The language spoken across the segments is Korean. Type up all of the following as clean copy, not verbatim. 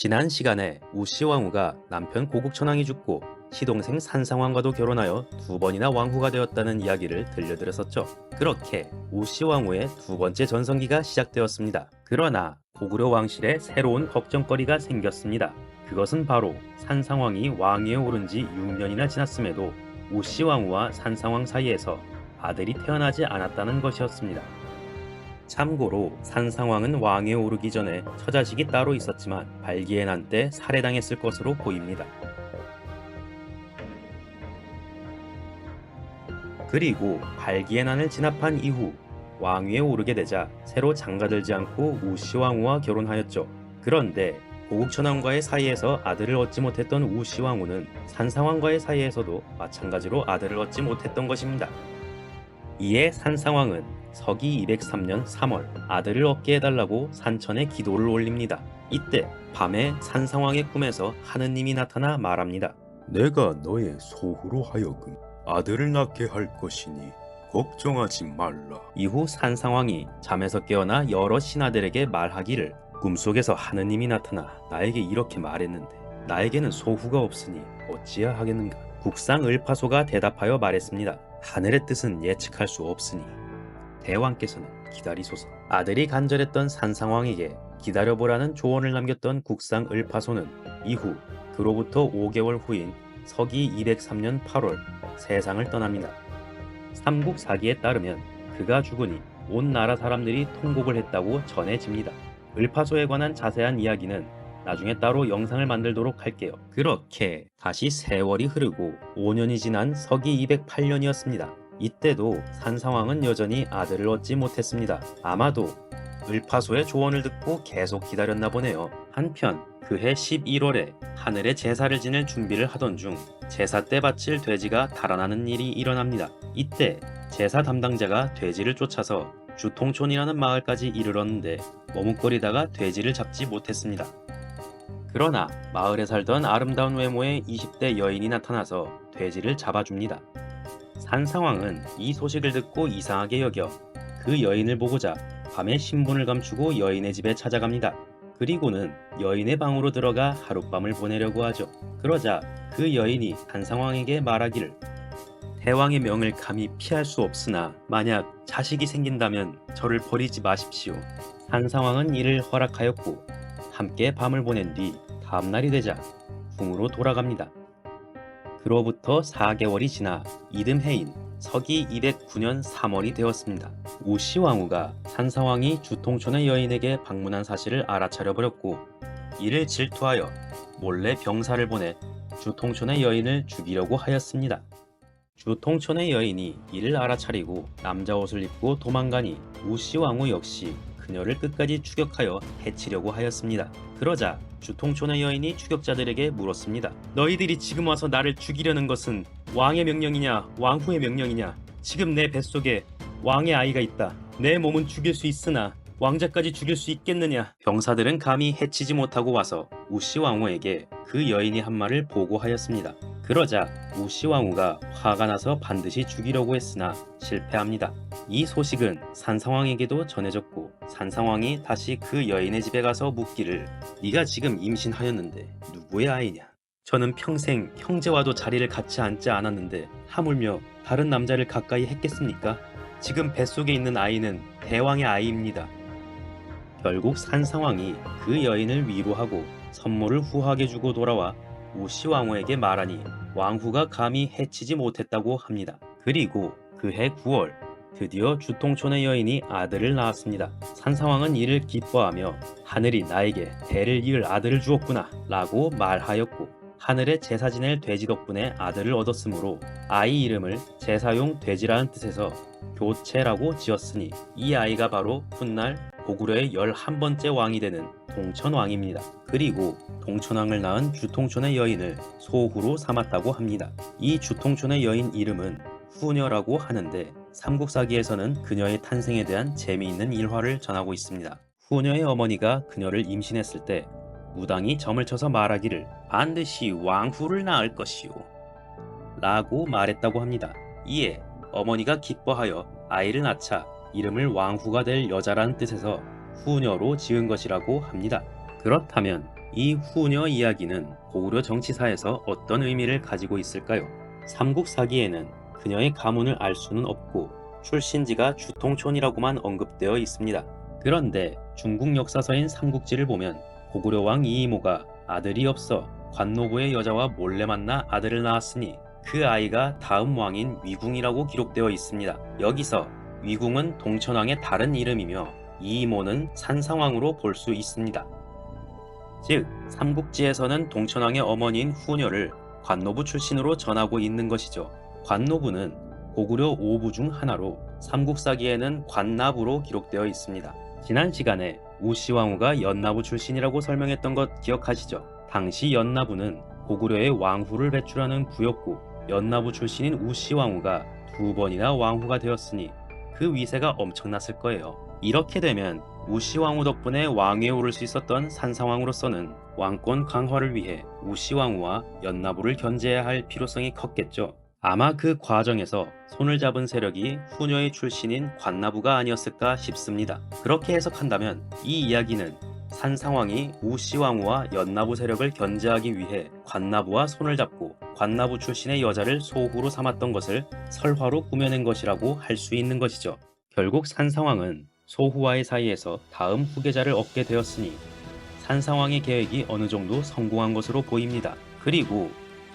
지난 시간에 우씨 왕후가 남편 고국천왕이 죽고 시동생 산상왕과도 결혼하여 두 번이나 왕후가 되었다는 이야기를 들려드렸었죠. 그렇게 우씨 왕후의 두 번째 전성기가 시작되었습니다. 그러나 고구려 왕실에 새로운 걱정거리가 생겼습니다. 그것은 바로 산상왕이 왕위에 오른 지 6년이나 지났음에도 우씨 왕후와 산상왕 사이에서 아들이 태어나지 않았다는 것이었습니다. 참고로 산상왕은 왕위에 오르기 전에 처자식이 따로 있었지만 발기해난 때 살해당했을 것으로 보입니다. 그리고 발기해난을 진압한 이후 왕위에 오르게 되자 새로 장가들지 않고 우씨 왕후와 결혼하였죠. 그런데 고국천왕과의 사이에서 아들을 얻지 못했던 우씨 왕후는 산상왕과의 사이에서도 마찬가지로 아들을 얻지 못했던 것입니다. 이에 산상왕은 서기 203년 3월 아들을 얻게 해달라고 산천에 기도를 올립니다. 이때 밤에 산상왕의 꿈에서 하느님이 나타나 말합니다. 내가 너의 소후로 하여금 아들을 낳게 할 것이니 걱정하지 말라. 이후 산상왕이 잠에서 깨어나 여러 신하들에게 말하기를 꿈속에서 하느님이 나타나 나에게 이렇게 말했는데 나에게는 소후가 없으니 어찌해야 하겠는가. 국상 을파소가 대답하여 말했습니다. 하늘의 뜻은 예측할 수 없으니 대왕께서는 기다리소서. 아들이 간절했던 산상왕에게 기다려보라는 조언을 남겼던 국상 을파소는 이후 그로부터 5개월 후인 서기 203년 8월 세상을 떠납니다. 삼국사기에 따르면 그가 죽으니 온 나라 사람들이 통곡을 했다고 전해집니다. 을파소에 관한 자세한 이야기는 나중에 따로 영상을 만들도록 할게요. 그렇게 다시 세월이 흐르고 5년이 지난 서기 208년이었습니다. 이때도 산상왕은 여전히 아들을 얻지 못했습니다. 아마도 을파소의 조언을 듣고 계속 기다렸나 보네요. 한편 그해 11월에 하늘에 제사를 지낼 준비를 하던 중 제사 때 바칠 돼지가 달아나는 일이 일어납니다. 이때 제사 담당자가 돼지를 쫓아서 주통촌이라는 마을까지 이르렀는데 머뭇거리다가 돼지를 잡지 못했습니다. 그러나 마을에 살던 아름다운 외모의 20대 여인이 나타나서 돼지를 잡아줍니다. 산상왕은 이 소식을 듣고 이상하게 여겨 그 여인을 보고자 밤에 신분을 감추고 여인의 집에 찾아갑니다. 그리고는 여인의 방으로 들어가 하룻밤을 보내려고 하죠. 그러자 그 여인이 산상왕에게 말하기를 대왕의 명을 감히 피할 수 없으나 만약 자식이 생긴다면 저를 버리지 마십시오. 산상왕은 이를 허락하였고 함께 밤을 보낸 뒤 다음날이 되자 궁으로 돌아갑니다. 그로부터 4개월이 지나 이듬해인 서기 209년 3월이 되었습니다. 우씨 왕후가 산상왕이 주통촌의 여인에게 방문한 사실을 알아차려 버렸고 이를 질투하여 몰래 병사를 보내 주통촌의 여인을 죽이려고 하였습니다. 주통촌의 여인이 이를 알아차리고 남자 옷을 입고 도망가니 우씨 왕후 역시 그녀를 끝까지 추격하여 해치려고 하였습니다. 그러자 주통촌의 여인이 추격자들에게 물었습니다. 너희들이 지금 와서 나를 죽이려는 것은 왕의 명령이냐 왕후의 명령이냐? 지금 내 뱃속에 왕의 아이가 있다. 내 몸은 죽일 수 있으나 왕자까지 죽일 수 있겠느냐? 병사들은 감히 해치지 못하고 와서 우씨 왕후에게 그 여인이 한 말을 보고하였습니다. 그러자 우씨 왕후가 화가 나서 반드시 죽이려고 했으나 실패합니다. 이 소식은 산상왕에게도 전해졌고 산상왕이 다시 그 여인의 집에 가서 묻기를 네가 지금 임신하였는데 누구의 아이냐? 저는 평생 형제와도 자리를 같이 앉지 않았는데 하물며 다른 남자를 가까이 했겠습니까? 지금 뱃속에 있는 아이는 대왕의 아이입니다. 결국 산상왕이 그 여인을 위로하고 선물을 후하게 주고 돌아와 우씨 왕후에게 말하니 왕후가 감히 해치지 못했다고 합니다. 그리고 그해 9월 드디어 주통촌의 여인이 아들을 낳았습니다. 산상왕은 이를 기뻐하며 하늘이 나에게 대를 이을 아들을 주었구나 라고 말하였고 하늘에 제사 지낼 돼지 덕분에 아들을 얻었으므로 아이 이름을 제사용 돼지라는 뜻에서 교체라고 지었으니 이 아이가 바로 훗날 고구려의 11번째 왕이 되는 동천왕입니다. 그리고 동천왕을 낳은 주통촌의 여인을 소후로 삼았다고 합니다. 이 주통촌의 여인 이름은 후녀라고 하는데 삼국사기에서는 그녀의 탄생에 대한 재미있는 일화를 전하고 있습니다. 후녀의 어머니가 그녀를 임신했을 때 무당이 점을 쳐서 말하기를 반드시 왕후를 낳을 것이오 라고 말했다고 합니다. 이에 어머니가 기뻐하여 아이를 낳자 이름을 왕후가 될 여자라는 뜻에서 후녀로 지은 것이라고 합니다. 그렇다면 이 후녀 이야기는 고구려 정치사에서 어떤 의미를 가지고 있을까요? 삼국사기에는 그녀의 가문을 알 수는 없고 출신지가 주통촌이라고만 언급되어 있습니다. 그런데 중국 역사서인 삼국지를 보면 고구려 왕 이이모가 아들이 없어 관노부의 여자와 몰래 만나 아들을 낳았으니 그 아이가 다음 왕인 위궁이라고 기록되어 있습니다. 여기서 위궁은 동천왕의 다른 이름이며 이이모는 산상왕으로 볼 수 있습니다. 즉, 삼국지에서는 동천왕의 어머니인 후녀를 관노부 출신으로 전하고 있는 것이죠. 관노부는 고구려 5부 중 하나로 삼국사기에는 관나부로 기록되어 있습니다. 지난 시간에 우시왕후가 연나부 출신이라고 설명했던 것 기억하시죠? 당시 연나부는 고구려의 왕후를 배출하는 부였고 연나부 출신인 우시왕후가 2번이나 왕후가 되었으니 그 위세가 엄청났을 거예요. 이렇게 되면 우시왕후 덕분에 왕위에 오를 수 있었던 산상왕으로서는 왕권 강화를 위해 우시왕후와 연나부를 견제해야 할 필요성이 컸겠죠. 아마 그 과정에서 손을 잡은 세력이 후녀의 출신인 관나부가 아니었을까 싶습니다. 그렇게 해석한다면 이 이야기는 산상왕이 우시왕후와 연나부 세력을 견제하기 위해 관나부와 손을 잡고 관나부 출신의 여자를 소후로 삼았던 것을 설화로 꾸며낸 것이라고 할 수 있는 것이죠. 결국 산상왕은 소후와의 사이에서 다음 후계자를 얻게 되었으니 산상왕의 계획이 어느 정도 성공한 것으로 보입니다. 그리고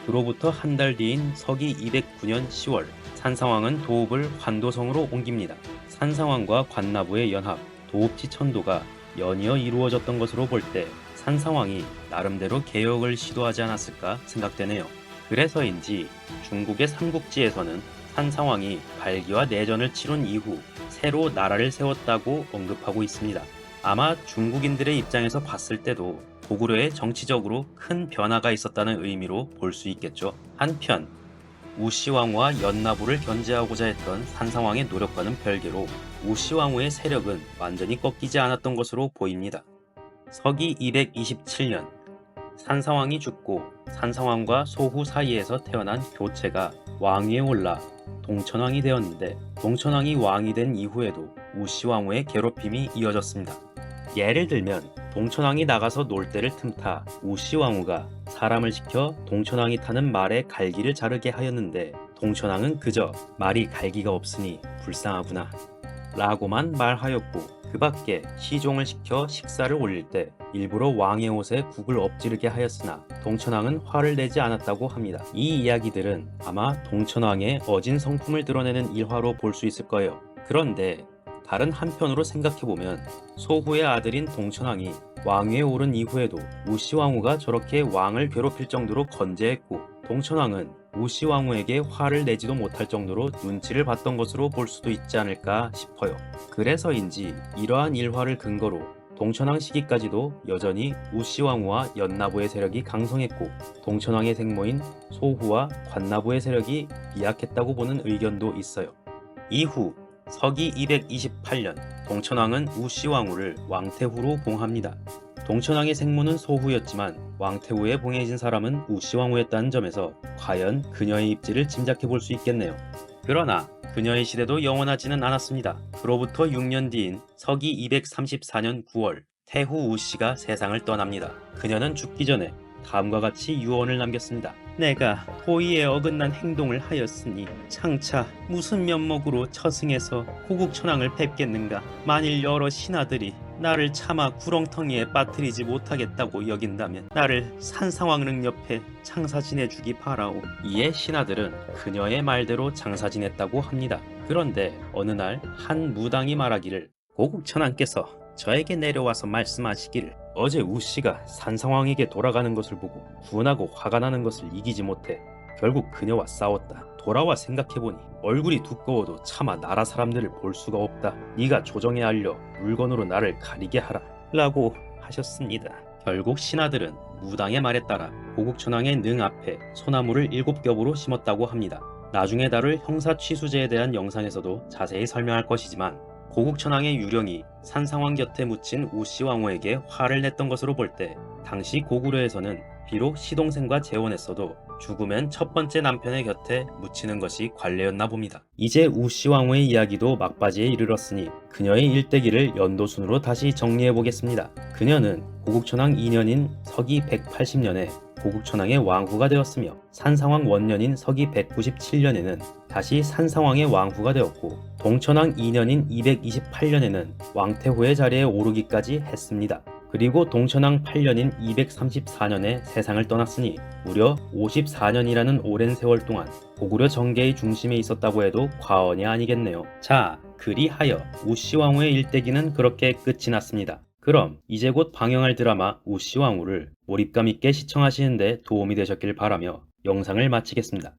그로부터 한 달 뒤인 서기 209년 10월 산상왕은 도읍을 환도성으로 옮깁니다. 산상왕과 관나부의 연합, 도읍지 천도가 연이어 이루어졌던 것으로 볼 때 산상왕이 나름대로 개혁을 시도하지 않았을까 생각되네요. 그래서인지 중국의 삼국지에서는 산상왕이 발기와 내전을 치룬 이후 새로 나라를 세웠다고 언급하고 있습니다. 아마 중국인들의 입장에서 봤을 때도 고구려에 정치적으로 큰 변화가 있었다는 의미로 볼 수 있겠죠. 한편 우시왕후와 연나부를 견제하고자 했던 산상왕의 노력과는 별개로 우시왕후의 세력은 완전히 꺾이지 않았던 것으로 보입니다. 서기 227년 산상왕이 죽고 산상왕과 소후 사이에서 태어난 교체가 왕위에 올라 동천왕이 되었는데 동천왕이 왕이 된 이후에도 우시왕후의 괴롭힘이 이어졌습니다. 예를 들면 동천왕이 나가서 놀 때를 틈타 우시왕후가 사람을 시켜 동천왕이 타는 말의 갈기를 자르게 하였는데 동천왕은 그저 말이 갈기가 없으니 불쌍하구나 라고만 말하였고 그 밖에 시종을 시켜 식사를 올릴 때 일부러 왕의 옷에 국을 엎지르게 하였으나 동천왕은 화를 내지 않았다고 합니다. 이 이야기들은 아마 동천왕의 어진 성품을 드러내는 일화로 볼 수 있을 거예요. 그런데 다른 한편으로 생각해보면 소후의 아들인 동천왕이 왕위에 오른 이후에도 우시왕후가 저렇게 왕을 괴롭힐 정도로 건재했고 동천왕은 우시왕후에게 화를 내지도 못할 정도로 눈치를 봤던 것으로 볼 수도 있지 않을까 싶어요. 그래서인지 이러한 일화를 근거로 동천왕 시기까지도 여전히 우시왕후와 연나부의 세력이 강성했고 동천왕의 생모인 소후와 관나부의 세력이 미약했다고 보는 의견도 있어요. 이후 서기 228년 동천왕은 우시왕후를 왕태후로 봉합니다. 동천왕의 생모는 소후였지만 왕태후에 봉해진 사람은 우시왕후였다는 점에서 과연 그녀의 입지를 짐작해 볼 수 있겠네요. 그러나 그녀의 시대도 영원하지는 않았습니다. 그로부터 6년 뒤인 서기 234년 9월 태후 우씨가 세상을 떠납니다. 그녀는 죽기 전에 다음과 같이 유언을 남겼습니다. 내가 도의에 어긋난 행동을 하였으니 장차 무슨 면목으로 처승해서 고국천왕을 뵙겠는가. 만일 여러 신하들이 나를 차마 구렁텅이에 빠뜨리지 못하겠다고 여긴다면 나를 산상왕릉 옆에 장사 지내주기 바라오. 이에 신하들은 그녀의 말대로 장사 지냈다고 합니다. 그런데 어느 날 한 무당이 말하기를 고국천왕께서 저에게 내려와서 말씀하시기를 어제 우씨가 산상왕에게 돌아가는 것을 보고 분하고 화가 나는 것을 이기지 못해 결국 그녀와 싸웠다. 돌아와 생각해보니 얼굴이 두꺼워도 차마 나라 사람들을 볼 수가 없다. 네가 조정에 알려 물건으로 나를 가리게 하라 라고 하셨습니다. 결국 신하들은 무당의 말에 따라 고국천왕의 능 앞에 소나무를 7겹으로 심었다고 합니다. 나중에 다룰 형사취수제에 대한 영상에서도 자세히 설명할 것이지만 고국천왕의 유령이 산상왕 곁에 묻힌 우시왕후에게 화를 냈던 것으로 볼 때 당시 고구려에서는 비록 시동생과 재혼했어도 죽으면 첫 번째 남편의 곁에 묻히는 것이 관례였나 봅니다. 이제 우시왕후의 이야기도 막바지에 이르렀으니 그녀의 일대기를 연도순으로 다시 정리해 보겠습니다. 그녀는 고국천왕 2년인 서기 180년에 고국천왕의 왕후가 되었으며 산상왕 원년인 서기 197년에는 다시 산상왕의 왕후가 되었고 동천왕 2년인 228년에는 왕태후의 자리에 오르기까지 했습니다. 그리고 동천왕 8년인 234년에 세상을 떠났으니 무려 54년이라는 오랜 세월 동안 고구려 정계의 중심에 있었다고 해도 과언이 아니겠네요. 자, 그리하여 우시왕후의 일대기는 그렇게 끝이 났습니다. 그럼 이제 곧 방영할 드라마 우시왕후를 몰입감 있게 시청하시는데 도움이 되셨길 바라며 영상을 마치겠습니다.